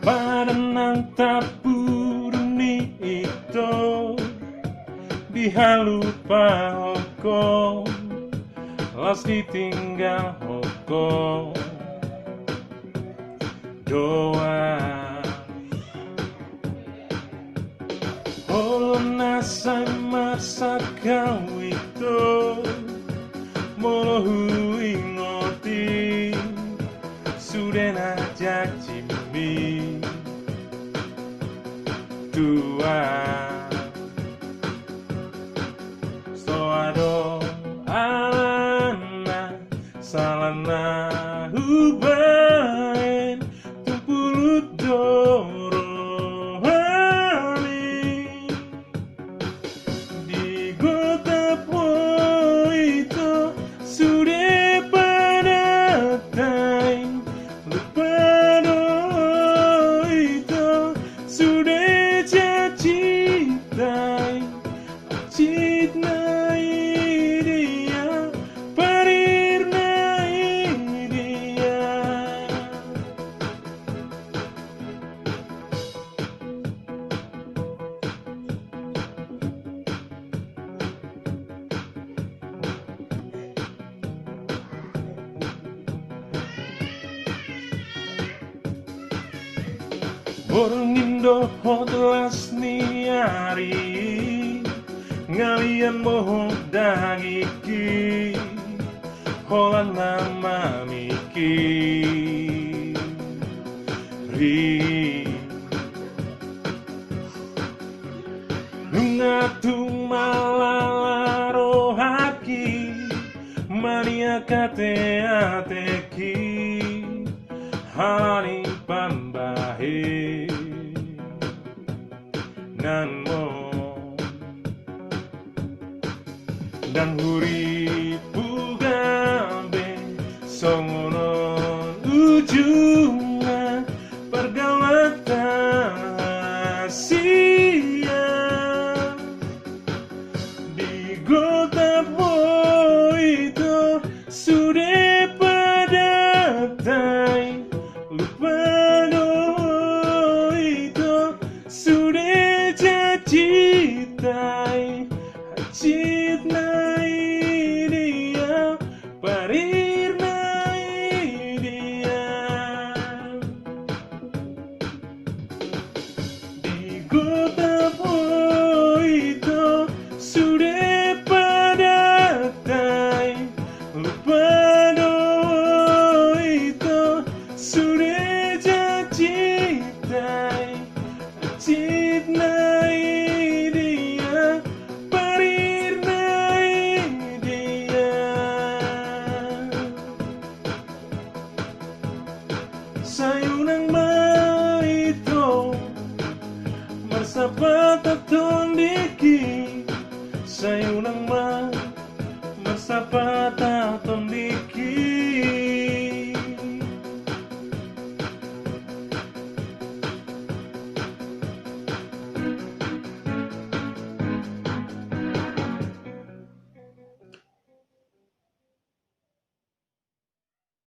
Padan tapuduni itu Dihalupahon laos ditinggalhon doa Holan marsak itu molo huingot Sudena janjimi tua Soadong alana sala nahubaen Tung pulut rohami Digotap itu sude padanta Lupa itu sude Ciptaan Haccit dia parir dia Borngindo hotlas niari ngalian moho dagiki Holan nama miki ri Tung malala rohaki mania kate ateki halani pambahe nanmo dan huripu gambe songono ujungan pergaulan sia Digotap itu sude padanta Lupa itu sude Ciptaan Haccit dia parir dia Digotap itu sude padanta Lupa itu sude Ciptaan Haccit dia parir dia sayunang maito marsapa